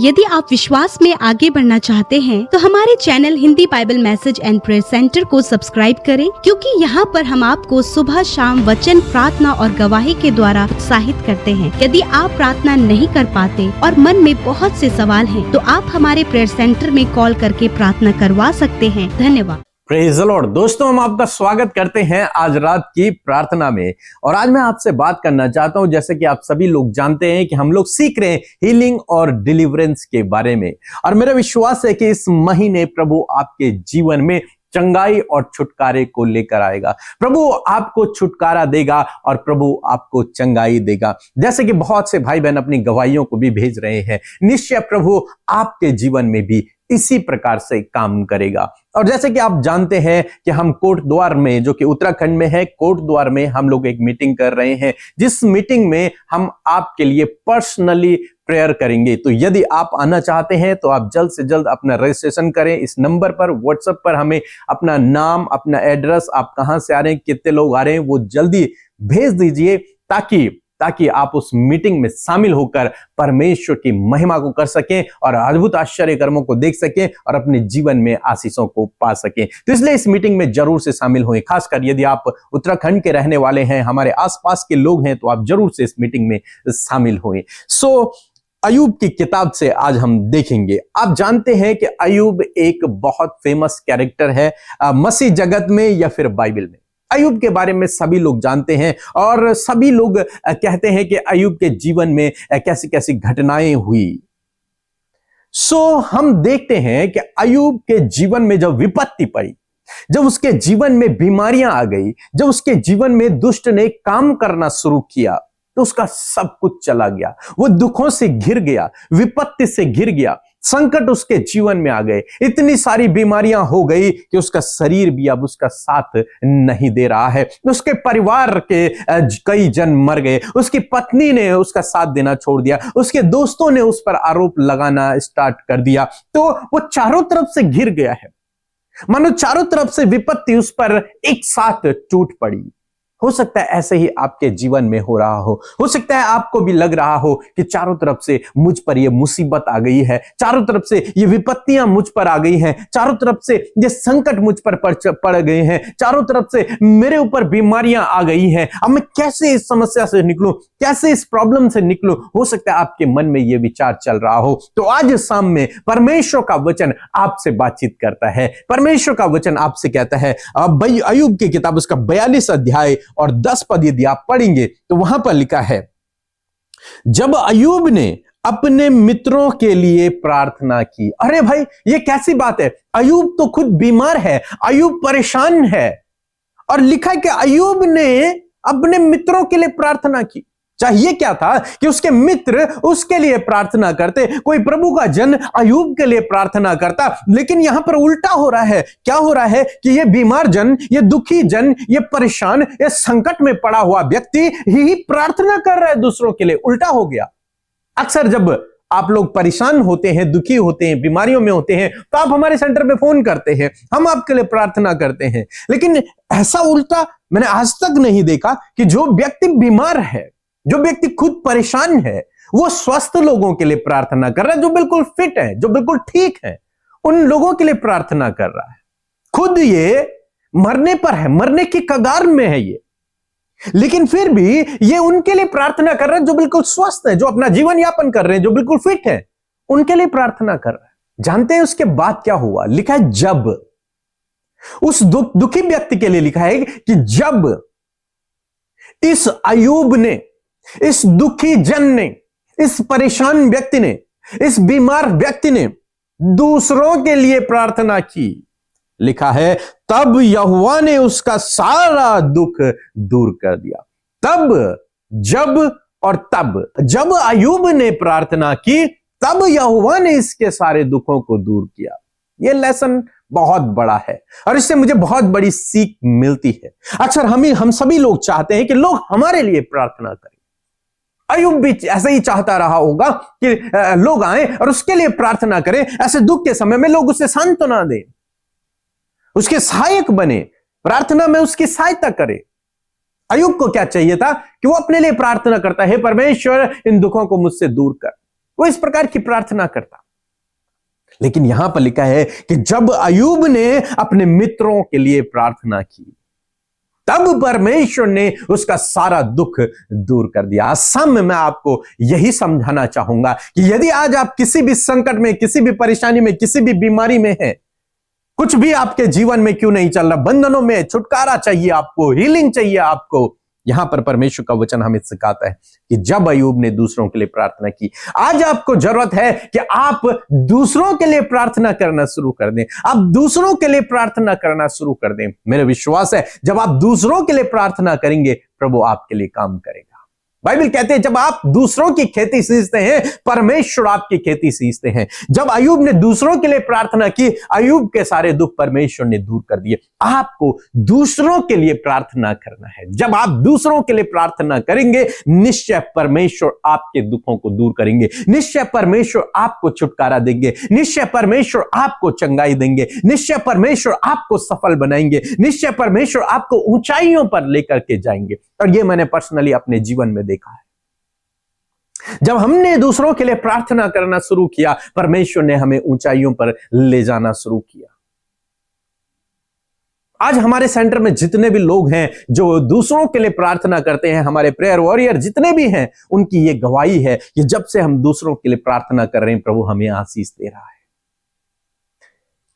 यदि आप विश्वास में आगे बढ़ना चाहते हैं तो हमारे channel Hindi Bible message and prayer centre को सब्सक्राइब करें, क्योंकि यहाँ पर हम आपको सुबह शाम वचन, प्रार्थना और गवाही के द्वारा उत्साहित करते हैं। यदि आप प्रार्थना नहीं कर पाते और मन में बहुत से सवाल हैं, तो आप हमारे प्रेयर सेंटर में कॉल करके प्रार्थना करवा सकते हैं। धन्यवाद। Praise the Lord. दोस्तों, हम आपका स्वागत करते हैं आज रात की प्रार्थना में। और आज मैं आपसे बात करना चाहता हूं, जैसे कि आप सभी लोग जानते हैं कि हम लोग सीख रहे हैं हीलिंग और डिलीवरेंस के बारे में। और मेरा विश्वास है कि इस महीने प्रभु आपके जीवन में चंगाई और छुटकारे को लेकर आएगा। प्रभु आपको छुटकारा देगा और प्रभु आपको चंगाई देगा। जैसे कि बहुत से भाई बहन अपनी गवाहियों को भी भेज रहे हैं, निश्चय प्रभु आपके जीवन में भी इसी प्रकार से काम करेगा। और जैसे कि आप जानते हैं कि हम कोट द्वार में, जो कि उत्तराखंड में है, कोट द्वार में हम लोग एक मीटिंग कर रहे हैं, जिस मीटिंग में हम आपके लिए पर्सनली प्रेयर करेंगे। तो यदि आप आना चाहते हैं तो आप जल्द से जल्द अपना रजिस्ट्रेशन करें। इस नंबर पर व्हाट्सएप पर हमें अपना नाम, अपना एड्रेस, आप कहां से आ रहे हैं, कितने लोग आ रहे हैं, वो जल्दी भेज दीजिए, ताकि आप उस मीटिंग में शामिल होकर परमेश्वर की महिमा को कर सकें और अद्भुत आश्चर्य कर्मों को देख सकें और अपने जीवन में आशीषों को पा सकें। तो इसलिए इस मीटिंग में जरूर से शामिल हों। खासकर यदि आप उत्तराखंड के रहने वाले हैं, हमारे आसपास के लोग हैं, तो आप जरूर से इस मीटिंग में शामिल हों। अय्यूब की किताब से आज हम देखेंगे। आप जानते हैं कि अय्यूब एक बहुत फेमस कैरेक्टर है मसीह जगत में या फिर बाइबल में। अय्यूब के बारे में सभी लोग जानते हैं और सभी लोग कहते हैं कि अय्यूब के जीवन में कैसी कैसी घटनाएं हुई। हम देखते हैं कि अय्यूब के जीवन में जब विपत्ति पड़ी, जब उसके जीवन में बीमारियां आ गई, जब उसके जीवन में दुष्ट ने काम करना शुरू किया, तो उसका सब कुछ चला गया। वो दुखों से घिर गया, विपत्ति से घिर गया, संकट उसके जीवन में आ गए, इतनी सारी बीमारियां हो गई कि उसका शरीर भी अब उसका साथ नहीं दे रहा है। उसके परिवार के कई जन मर गए, उसकी पत्नी ने उसका साथ देना छोड़ दिया, उसके दोस्तों ने उस पर आरोप लगाना स्टार्ट कर दिया। तो वो चारों तरफ से घिर गया है, मानो चारों तरफ से विपत्ति उस पर एक साथ टूट पड़ी। हो सकता है ऐसे ही आपके जीवन में हो रहा हो सकता है आपको भी लग रहा हो कि चारों तरफ से मुझ पर यह मुसीबत आ गई है, चारों तरफ से ये विपत्तियां मुझ पर आ गई हैं, चारों तरफ से ये संकट मुझ पर पड़ गए हैं, चारों तरफ से मेरे ऊपर बीमारियां आ गई हैं। अब मैं कैसे इस समस्या से निकलूं, कैसे इस प्रॉब्लम से निकलूं? हो सकता है आपके मन में यह विचार चल रहा हो। तो आज शाम में परमेश्वर का वचन आपसे बातचीत करता है। परमेश्वर का वचन आपसे कहता है, अय्यूब की किताब उसका 42 अध्याय और 10 पद यदि आप पढ़ेंगे तो वहां पर लिखा है, जब अय्यूब ने अपने मित्रों के लिए प्रार्थना की। अरे भाई, ये कैसी बात है? अय्यूब तो खुद बीमार है, अय्यूब परेशान है, और लिखा है कि अय्यूब ने अपने मित्रों के लिए प्रार्थना की। चाहिए क्या था कि उसके मित्र उसके लिए प्रार्थना करते, कोई प्रभु का जन अय्यूब के लिए प्रार्थना करता। लेकिन यहां पर उल्टा हो रहा है। क्या हो रहा है कि ये बीमार जन, ये दुखी जन, ये परेशान, ये संकट में पड़ा हुआ व्यक्ति ही प्रार्थना कर रहा है दूसरों के लिए। उल्टा हो गया। अक्सर जब आप लोग परेशान होते हैं, दुखी होते हैं, बीमारियों में होते हैं, तो आप हमारे सेंटर पे फोन करते हैं, हम आपके लिए प्रार्थना करते हैं। लेकिन ऐसा उल्टा मैंने आज तक नहीं देखा कि जो व्यक्ति बीमार है, जो व्यक्ति खुद परेशान है, वो स्वस्थ लोगों के लिए प्रार्थना कर रहा है, जो बिल्कुल फिट है, जो बिल्कुल ठीक है, उन लोगों के लिए प्रार्थना कर रहा है। खुद ये मरने पर है, मरने की कगार में है ये, लेकिन फिर भी ये उनके लिए प्रार्थना कर रहा है जो बिल्कुल स्वस्थ है, जो अपना जीवन यापन कर रहे हैं, जो बिल्कुल फिट है, उनके लिए प्रार्थना कर रहा है। जानते हैं उसके बाद क्या हुआ? लिखा है, जब उस दुखी व्यक्ति के लिए लिखा है कि जब इस अय्यूब ने, इस दुखी जन ने, इस परेशान व्यक्ति ने, इस बीमार व्यक्ति ने दूसरों के लिए प्रार्थना की, लिखा है, तब यहोवा ने उसका सारा दुख दूर कर दिया। तब, जब और तब, जब अय्यूब ने प्रार्थना की, तब यहोवा ने इसके सारे दुखों को दूर किया। यह लेसन बहुत बड़ा है और इससे मुझे बहुत बड़ी सीख मिलती है। अक्सर हम सभी लोग चाहते हैं कि लोग हमारे लिए प्रार्थना करें। अय्यूब भी ऐसे ही चाहता रहा होगा कि लोग आए और उसके लिए प्रार्थना करें। ऐसे दुख के समय में लोग उसे सांत्वना दें, उसके सहायक बने, प्रार्थना में उसकी सहायता करें। अय्यूब को क्या चाहिए था कि वो अपने लिए प्रार्थना करता है, परमेश्वर इन दुखों को मुझसे दूर कर, वो इस प्रकार की प्रार्थना करता। लेकिन यहां पर लिखा है कि जब अय्यूब ने अपने मित्रों के लिए प्रार्थना की, तब परमेश्वर ने उसका सारा दुख दूर कर दिया। असम में मैं आपको यही समझाना चाहूंगा कि यदि आज आप किसी भी संकट में, किसी भी परेशानी में, किसी भी बीमारी में हैं, कुछ भी आपके जीवन में क्यों नहीं चल रहा, बंधनों में छुटकारा चाहिए आपको, हीलिंग चाहिए आपको, यहां पर परमेश्वर का वचन हमें सिखाता है कि जब अय्यूब ने दूसरों के लिए प्रार्थना की, आज आपको जरूरत है कि आप दूसरों के लिए प्रार्थना करना शुरू कर दें। आप दूसरों के लिए प्रार्थना करना शुरू कर दें। मेरा विश्वास है जब आप दूसरों के लिए प्रार्थना करेंगे, प्रभु आपके लिए काम करेगा। बाइबल कहते हैं जब आप दूसरों की खेती सींचते हैं, परमेश्वर आपकी खेती सींचते हैं। जब अय्यूब ने दूसरों के लिए प्रार्थना की, अय्यूब के सारे दुख परमेश्वर ने दूर कर दिए। आपको दूसरों के लिए प्रार्थना करना है। जब आप दूसरों के लिए प्रार्थना करेंगे, निश्चय परमेश्वर आपके दुखों को दूर करेंगे, निश्चय परमेश्वर आपको छुटकारा देंगे, निश्चय परमेश्वर आपको चंगाई देंगे, निश्चय परमेश्वर आपको सफल बनाएंगे, निश्चय परमेश्वर आपको ऊंचाइयों पर लेकर के जाएंगे। और ये मैंने पर्सनली अपने जीवन में देखा है। जब हमने दूसरों के लिए प्रार्थना करना शुरू किया, परमेश्वर ने हमें ऊंचाइयों पर ले जाना शुरू किया। आज हमारे सेंटर में जितने भी लोग हैं जो दूसरों के लिए प्रार्थना करते हैं, हमारे प्रेयर वॉरियर जितने भी हैं, उनकी ये गवाही है कि जब से हम दूसरों के लिए प्रार्थना कर रहे हैं, प्रभु हमें आशीष दे रहा है।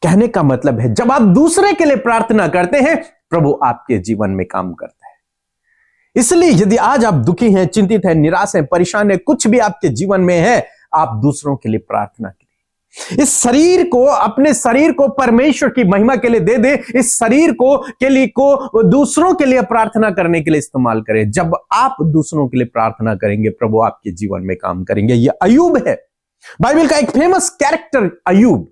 कहने का मतलब है जब आप दूसरे के लिए प्रार्थना करते हैं, प्रभु आपके जीवन में काम करता है। इसलिए यदि आज आप दुखी हैं, चिंतित हैं, निराश हैं, परेशान हैं, कुछ भी आपके जीवन में है, आप दूसरों के लिए प्रार्थना करें। इस शरीर को, अपने शरीर को परमेश्वर की महिमा के लिए दे दे। इस शरीर को दूसरों के लिए प्रार्थना करने के लिए इस्तेमाल करें। जब आप दूसरों के लिए प्रार्थना करेंगे, प्रभु आपके जीवन में काम करेंगे। यह अय्यूब है, बाइबल का एक फेमस कैरेक्टर अय्यूब,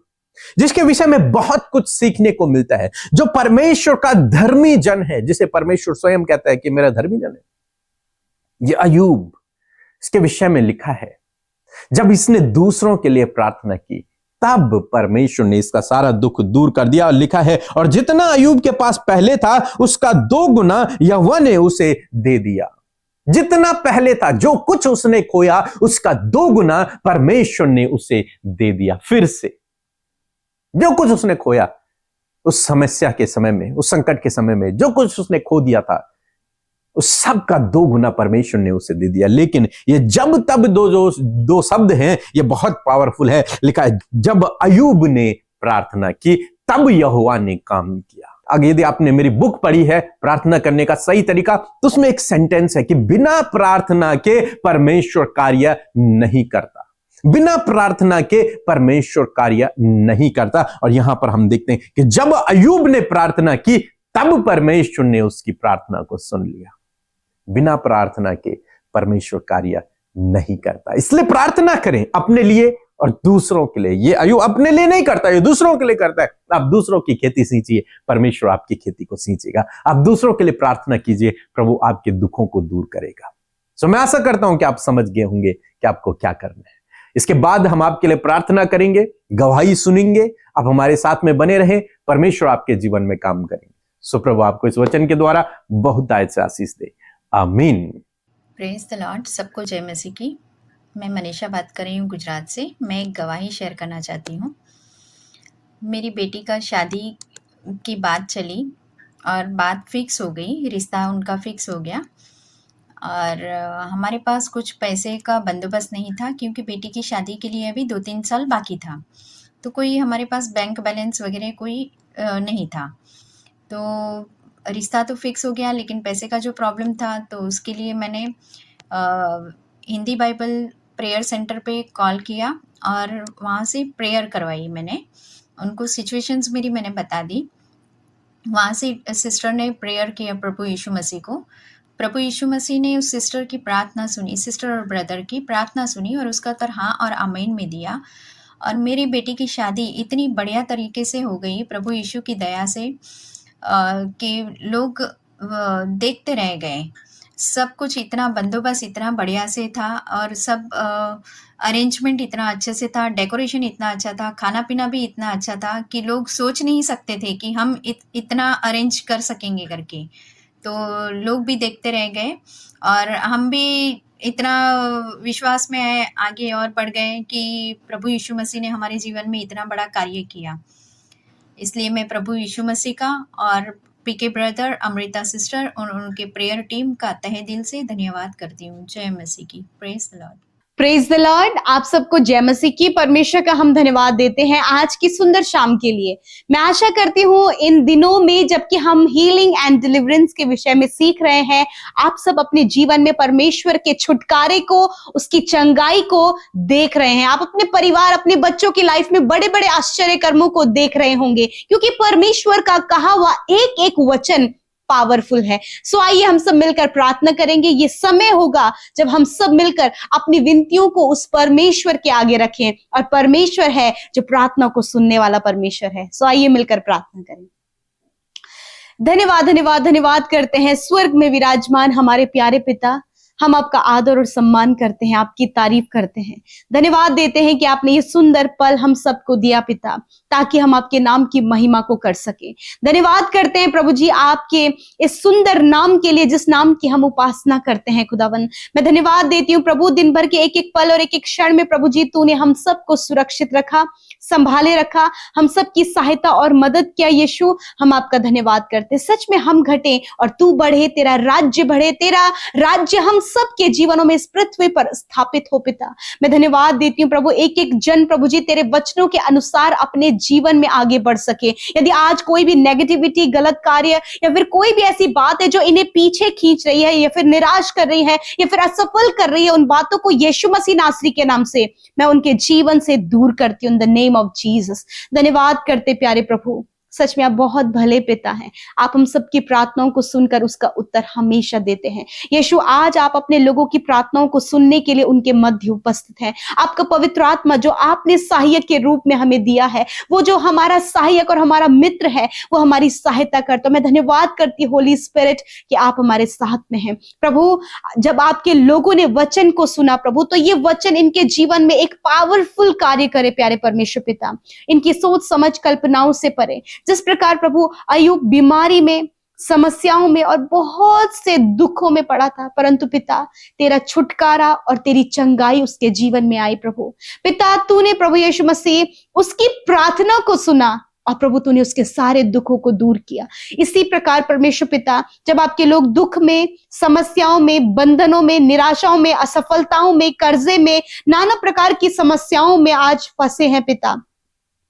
जिसके विषय में बहुत कुछ सीखने को मिलता है। जो परमेश्वर का धर्मी जन है, जिसे परमेश्वर स्वयं कहता है कि मेरा धर्मी जन है, यह अय्यूब, इसके विषय में लिखा है जब इसने दूसरों के लिए प्रार्थना की, तब परमेश्वर ने इसका सारा दुख दूर कर दिया। और लिखा है, और जितना अय्यूब के पास पहले था, उसका 2 गुना यहोवा ने उसे दे दिया। जितना पहले था, जो कुछ उसने खोया, उसका 2 गुना परमेश्वर ने उसे दे दिया। फिर से जो कुछ उसने खोया, उस समस्या के समय में, उस संकट के समय में, जो कुछ उसने खो दिया था, उस सब का 2 गुना परमेश्वर ने उसे दे दिया। लेकिन ये जब तब दो शब्द हैं, ये बहुत पावरफुल है। लिखा है, जब अय्यूब ने प्रार्थना की, तब यहोवा ने काम किया। अगर यदि आपने मेरी बुक पढ़ी है प्रार्थना करने का सही तरीका, तो उसमें एक सेंटेंस है कि बिना प्रार्थना के परमेश्वर कार्य नहीं करता। बिना प्रार्थना के परमेश्वर कार्य नहीं करता। और यहां पर हम देखते हैं कि जब अय्यूब ने प्रार्थना की, तब परमेश्वर ने उसकी प्रार्थना को सुन लिया। बिना प्रार्थना के परमेश्वर कार्य नहीं करता। इसलिए प्रार्थना करें अपने लिए और दूसरों के लिए। ये अय्यूब अपने लिए नहीं करता, ये दूसरों के लिए करता है। आप दूसरों की खेती सींचिए, परमेश्वर आपकी खेती को सींचेगा। आप दूसरों के लिए प्रार्थना कीजिए, प्रभु आपके दुखों को दूर करेगा। सो मैं आशा करता हूं कि आप समझ गए होंगे कि आपको क्या करना है। इसके बाद हम आपके लिए प्रार्थना करेंगे, गवाही सुनेंगे। आप हमारे साथ में बने रहें, परमेश्वर आपके जीवन में काम करेंगे। सो प्रभु आपको इस वचन के द्वारा बहुत आयत से आशीष दे। आमीन। Praise the Lord. सबको जय मसीह की। मैं मनीषा बात कर रही हूँ गुजरात से। मैं एक गवाही शेयर करना चाहती हूँ। मेरी बेटी का शादी की बात चली और बात फिक्स हो गई, रिश्ता उनका फिक्स हो गया। और हमारे पास कुछ पैसे का बंदोबस्त नहीं था, क्योंकि बेटी की शादी के लिए अभी 2-3 साल बाकी था। तो कोई हमारे पास बैंक बैलेंस वगैरह कोई नहीं था। तो रिश्ता तो फिक्स हो गया, लेकिन पैसे का जो प्रॉब्लम था, तो उसके लिए मैंने हिंदी बाइबल प्रेयर सेंटर पे कॉल किया और वहाँ से प्रेयर करवाई। मैंने उनको सिचुएशंस मेरी मैंने बता दी। वहाँ से सिस्टर ने प्रेयर किया प्रभु यीशु मसीह को। प्रभु यीशु मसीह ने उस सिस्टर की प्रार्थना सुनी, सिस्टर और ब्रदर की प्रार्थना सुनी और उसका उत्तर हाँ और आमीन में दिया। और मेरी बेटी की शादी इतनी बढ़िया तरीके से हो गई प्रभु यीशु की दया से कि लोग देखते रह गए। सब कुछ इतना बंदोबस्त इतना बढ़िया से था और सब अरेंजमेंट इतना अच्छे से था, डेकोरेशन इतना अच्छा था, खाना पीना भी इतना अच्छा था कि लोग सोच नहीं सकते थे कि हम इतना अरेंज कर सकेंगे करके। तो लोग भी देखते रह गए और हम भी इतना विश्वास में आगे और बढ़ गए कि प्रभु यीशु मसीह ने हमारे जीवन में इतना बड़ा कार्य किया। इसलिए मैं प्रभु यीशु मसीह का और पीके ब्रदर, अमृता सिस्टर और उनके प्रेयर टीम का तहे दिल से धन्यवाद करती हूँ। जय मसीह की। Praise the Lord. Praise the Lord. आप सबको जय मसीह की। परमेश्वर का हम धन्यवाद देते हैं आज की सुंदर शाम के लिए। मैं आशा करती हूँ इन दिनों में जबकि हम हीलिंग एंड डिलीवरेंस के विषय में सीख रहे हैं, आप सब अपने जीवन में परमेश्वर के छुटकारे को, उसकी चंगाई को देख रहे हैं। आप अपने परिवार, अपने बच्चों की लाइफ में बड़े बड़े आश्चर्य कर्मों को देख रहे होंगे, क्योंकि परमेश्वर का कहा हुआ एक एक वचन पावरफुल है। सो आइए हम सब मिलकर प्रार्थना करेंगे। ये समय होगा जब हम सब मिलकर अपनी विनतियों को उस परमेश्वर के आगे रखें, और परमेश्वर है जो प्रार्थना को सुनने वाला परमेश्वर है। सो आइए मिलकर प्रार्थना करें। धन्यवाद धन्यवाद धन्यवाद करते हैं स्वर्ग में विराजमान हमारे प्यारे पिता। हम आपका आदर और सम्मान करते हैं, आपकी तारीफ करते हैं, धन्यवाद देते हैं कि आपने ये सुंदर पल हम सबको दिया पिता, ताकि हम आपके नाम की महिमा को कर सके। धन्यवाद करते हैं प्रभु जी आपके इस सुंदर नाम के लिए, जिस नाम की हम उपासना करते हैं खुदावन। मैं धन्यवाद देती हूँ प्रभु, दिन भर के एक एक पल और एक एक क्षण में प्रभु जी तूने हम सबको सुरक्षित रखा, संभाले रखा, हम सबकी सहायता और मदद किया। यीशु हम आपका धन्यवाद करते। सच में हम घटे और तू बढ़े, तेरा राज्य बढ़े, तेरा राज्य हम सबके जीवनों में इस पृथ्वी पर स्थापित हो पिता। मैं धन्यवाद देती हूँ प्रभु, एक एक जन प्रभु जी तेरे वचनों के अनुसार अपने जीवन में आगे बढ़ सके। यदि आज कोई भी नेगेटिविटी, गलत कार्य या फिर कोई भी ऐसी बात है जो इन्हें पीछे खींच रही है या फिर निराश कर रही है या फिर असफल कर रही है, उन बातों को यीशु मसीह नासरी के नाम से मैं उनके जीवन से दूर करती हूँ, इन द नेम ऑफ जीसस। धन्यवाद करते प्यारे प्रभु, सच में आप बहुत भले पिता हैं। आप हम सबकी प्रार्थनाओं को सुनकर उसका उत्तर हमेशा देते हैं। यीशु आज आप अपने लोगों की प्रार्थनाओं को सुनने के लिए उनके मध्य उपस्थित हैं। आपका पवित्र आत्मा जो आपने सहायक के रूप में हमें दिया है, वो जो हमारा सहायक और हमारा मित्र है, वो हमारी सहायता करता। मैं धन्यवाद करती होली स्पिरिट कि आप हमारे साथ में हैं। प्रभु जब आपके लोगों ने वचन को सुना प्रभु, तो ये वचन इनके जीवन में एक पावरफुल कार्य करे प्यारे परमेश्वर पिता, इनकी सोच समझ कल्पनाओं से परे। जिस प्रकार प्रभु अय्यूब बीमारी में, समस्याओं में और बहुत से दुखों में पड़ा था, परंतु पिता तेरा छुटकारा और तेरी चंगाई उसके जीवन में आई। प्रभु पिता तूने प्रभु यीशु मसीह उसकी प्रार्थना को सुना और प्रभु तूने उसके सारे दुखों को दूर किया। इसी प्रकार परमेश्वर पिता जब आपके लोग दुख में, समस्याओं में, बंधनों में, निराशाओं में, असफलताओं में, कर्जे में, नाना प्रकार की समस्याओं में आज फंसे हैं पिता,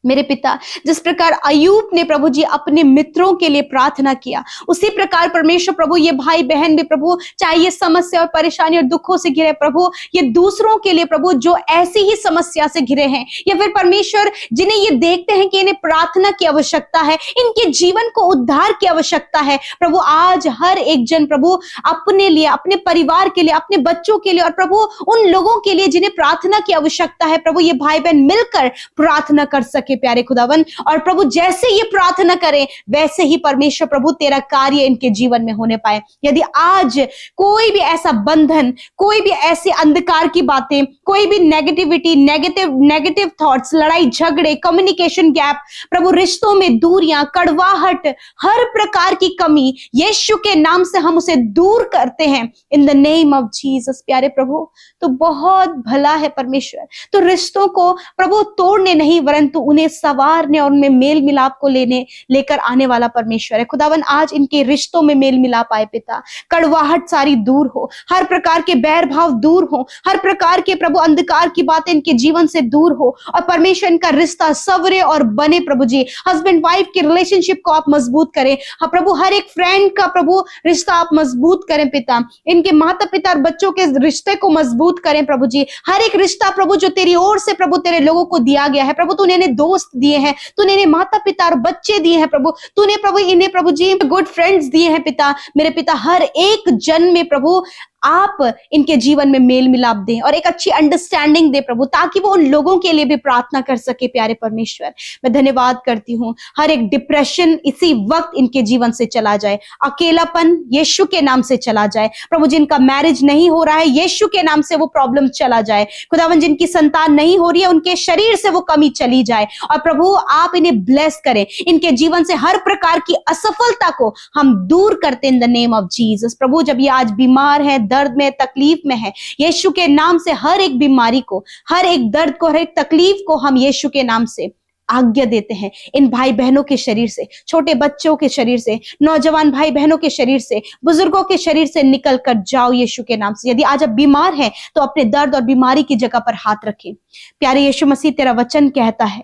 मेरे पिता जिस प्रकार अय्यूब ने प्रभु जी अपने मित्रों के लिए प्रार्थना किया, उसी प्रकार परमेश्वर प्रभु ये भाई बहन भी प्रभु चाहे ये समस्या और परेशानी और दुखों से घिरे प्रभु, ये दूसरों के लिए प्रभु जो ऐसी ही समस्या से घिरे हैं या फिर परमेश्वर जिन्हें ये देखते हैं कि इन्हें प्रार्थना की आवश्यकता है, इनके जीवन को उद्धार की आवश्यकता है प्रभु, आज हर एक जन प्रभु अपने लिए, अपने परिवार के लिए, अपने बच्चों के लिए और प्रभु उन लोगों के लिए जिन्हें प्रार्थना की आवश्यकता है प्रभु, ये भाई बहन मिलकर प्रार्थना कर सके प्यारे खुदावन। और प्रभु जैसे ये प्रार्थना करें वैसे ही परमेश्वर प्रभु तेरा कार्य इनके जीवन में होने पाए। यदि आज कोई भी ऐसा बंधन, कोई भी ऐसे अंधकार की बातें, कोई भी नेगेटिविटी, नेगेटिव थॉट्स, लड़ाई झगड़े, कम्युनिकेशन गैप प्रभु, रिश्तों में दूरियां, कड़वाहट, हर प्रकार की कमी यीशु के नाम से हम उसे दूर करते हैं इन द नेम ऑफ जीसस। प्यारे प्रभु तो बहुत भला है परमेश्वर, तो रिश्तों को प्रभु तोड़ने नहीं वरंतु उन्हें सवारने और उनमें मेल मिलाप को लेकर आने वाला परमेश्वर है। खुदावन आज इनके रिश्तों में मेल मिलाप आए पिता, कड़वाहट सारी दूर हो, हर प्रकार के बैर भाव दूर हो, हर प्रकार के प्रभु अंधकार की बातें इनके जीवन से दूर हो और परमेश्वर इनका रिश्ता सवरे और बने प्रभु जी। हस्बैंड वाइफ के रिलेशनशिप को आप मजबूत करें। हाँ प्रभु हर एक फ्रेंड का प्रभु रिश्ता आप मजबूत करें पिता, इनके माता पिता और बच्चों के रिश्ते को मजबूत करें प्रभु जी। हर एक रिश्ता प्रभु जो तेरी ओर से प्रभु तेरे लोगों को दिया गया है प्रभु, तूने इन्हें दोस्त दिए हैं, तूने इन्हें माता पिता और बच्चे दिए हैं प्रभु, तूने प्रभु इन्हें प्रभु जी गुड फ्रेंड्स दिए हैं पिता। मेरे पिता हर एक जन में प्रभु आप इनके जीवन में मेल मिलाप दें और एक अच्छी अंडरस्टैंडिंग दे प्रभु, ताकि वो उन लोगों के लिए भी प्रार्थना कर सके। प्यारे परमेश्वर मैं धन्यवाद करती हूँ, हर एक डिप्रेशन इसी वक्त इनके जीवन से चला जाए, अकेलापन यीशु के नाम से चला जाए प्रभु, जिनका मैरिज नहीं हो रहा है यीशु के नाम से वो प्रॉब्लम चला जाए खुदावन, जिनकी संतान नहीं हो रही है उनके शरीर से वो कमी चली जाए और प्रभु आप इन्हें ब्लेस करें, इनके जीवन से हर प्रकार की असफलता को हम दूर करते in the name of Jesus. प्रभु जब ये आज बीमार है, दर्द में, तकलीफ में है, यीशु के नाम से हर एक बीमारी को, हर एक दर्द को, हर एक तकलीफ को हम यीशु के नाम से आज्ञा देते हैं। इन भाई बहनों के शरीर से, छोटे बच्चों के शरीर से, नौजवान भाई बहनों के शरीर से, बुजुर्गों के शरीर से निकल कर जाओ यीशु के नाम से। यदि आज आप बीमार हैं तो अपने दर्द और बीमारी की जगह पर हाथ रखें। प्यारे यीशु मसीह, तेरा वचन कहता है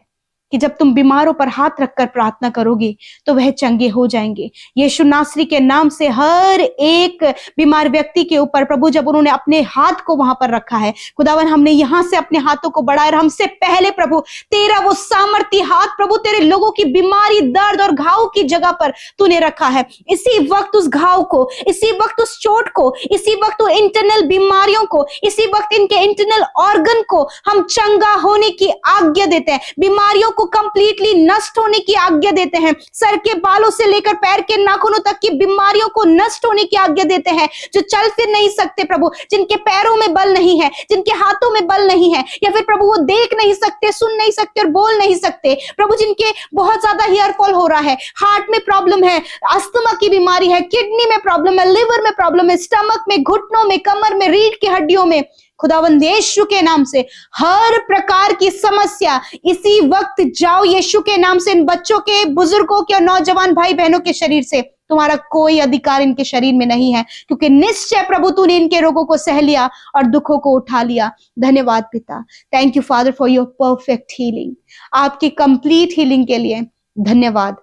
कि जब तुम बीमारों पर हाथ रखकर प्रार्थना करोगे तो वह चंगे हो जाएंगे। यीशु नासरी के नाम से हर एक बीमार व्यक्ति के ऊपर प्रभु जब उन्होंने अपने हाथ को वहां पर रखा है, खुदावन हमने यहां से अपने हाथों को बढ़ाया और हमसे पहले प्रभु तेरा वो सामर्थी हाथ प्रभु तेरे लोगों की बीमारी, दर्द और घाव की जगह पर तूने रखा है। इसी वक्त उस घाव को, इसी वक्त उस चोट को, इसी वक्त इंटरनल बीमारियों को, इसी वक्त इनके इंटरनल ऑर्गन को हम चंगा होने की आज्ञा देते हैं। बीमारियों को कंप्लीटली नष्ट होने की आज्ञा देते हैं। सर के बालों से लेकर पैर के नाखूनों तक की बीमारियों को नष्ट होने की आज्ञा देते हैं। जो चल फिर नहीं सकते प्रभु, जिनके पैरों में बल नहीं है, जिनके हाथों में बल नहीं है, या फिर प्रभु वो देख नहीं सकते, सुन नहीं सकते और बोल नहीं सकते प्रभु, जिनके बहुत ज्यादा हेयर फॉल हो रहा है, हार्ट में प्रॉब्लम है, अस्थमा की बीमारी है, किडनी में प्रॉब्लम है, लिवर में प्रॉब्लम है, स्टमक में, घुटनों में, कमर में, रीढ़ की हड्डियों में, खुदावंद यीशु के नाम से हर प्रकार की समस्या इसी वक्त जाओ यीशु के नाम से। इन बच्चों के, बुजुर्गों के और नौजवान भाई बहनों के शरीर से तुम्हारा कोई अधिकार इनके शरीर में नहीं है, क्योंकि निश्चय प्रभु तूने इनके रोगों को सह लिया और दुखों को उठा लिया। धन्यवाद पिता। Thank you father for your perfect healing. आपकी कंप्लीट हीलिंग के लिए धन्यवाद।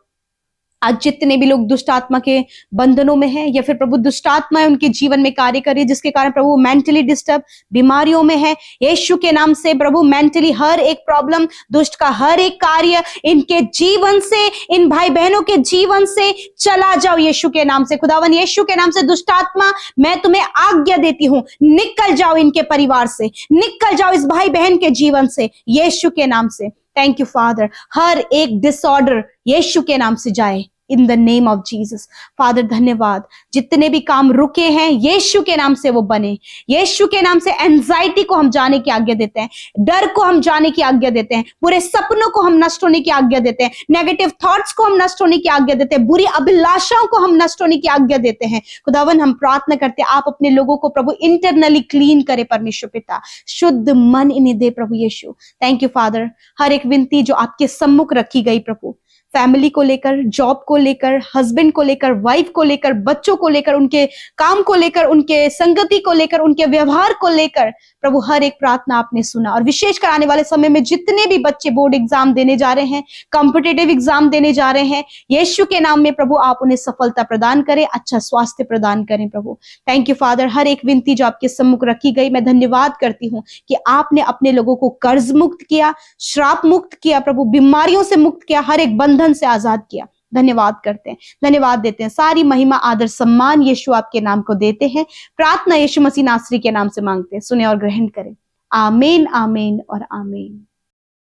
आज जितने भी लोग दुष्ट आत्मा के बंधनों में हैं या फिर प्रभु दुष्ट आत्मा उनके जीवन में कार्य कर रही है, जिसके कारण प्रभु मेंटली डिस्टर्ब, बीमारियों में है, यीशु के नाम से प्रभु मेंटली हर एक प्रॉब्लम, दुष्ट का हर एक कार्य इनके जीवन से, इन भाई बहनों के जीवन से चला जाओ यीशु के नाम से। खुदावन यीशु के नाम से दुष्ट आत्मा मैं तुम्हें आज्ञा देती हूं, निकल जाओ इनके परिवार से, निकल जाओ इस भाई बहन के जीवन से यीशु के नाम से। Thank you father. हर एक डिसऑर्डर यीशु के नाम से जाए इन the name of Jesus. Father धन्यवाद। जितने भी काम रुके हैं यीशु के नाम से वो बने। यीशु के नाम से एंजाइटी को हम जाने की आज्ञा देते हैं, डर को हम जाने की आज्ञा देते हैं, बुरे सपनों को हम नष्ट होने की आज्ञा देते हैं, नेगेटिव थॉट्स को हम नष्ट होने की आज्ञा देते हैं, बुरी अभिलाषाओं को हम नष्ट होने की आज्ञा देते हैं। खुदावन हम प्रार्थना करते हैं आप अपने लोगों को प्रभु इंटरनली क्लीन करे परमेश्वर पिता, शुद्ध मन इन्हें दे प्रभु यीशु। Thank you father. हर एक विनती जो आपके सम्मुख रखी गई प्रभु, फैमिली को लेकर, जॉब को लेकर, हस्बैंड को लेकर, वाइफ को लेकर, बच्चों को लेकर, उनके काम को लेकर, उनके संगति को लेकर, उनके व्यवहार को लेकर प्रभु हर एक प्रार्थना आपने सुना। और विशेषकर आने वाले समय में जितने भी बच्चे बोर्ड एग्जाम देने जा रहे हैं, कॉम्पिटिटिव एग्जाम देने जा रहे हैं, यीशु के नाम में प्रभु आप उन्हें सफलता प्रदान करें, अच्छा स्वास्थ्य प्रदान करें प्रभु। Thank you father. हर एक विनती जो आपके सम्मुख रखी गई, मैं धन्यवाद करती हूँ कि आपने अपने लोगों को कर्ज मुक्त किया, श्राप मुक्त किया प्रभु, बीमारियों से मुक्त किया, हर एक बंधन से आजाद किया। धन्यवाद करते हैं, धन्यवाद देते हैं। सारी महिमा, आदर, सम्मान यीशु आपके नाम को देते हैं। प्रार्थना यीशु मसीह नासरी के नाम से मांगते हैं, सुने और ग्रहण करें। आमीन, आमीन और आमीन।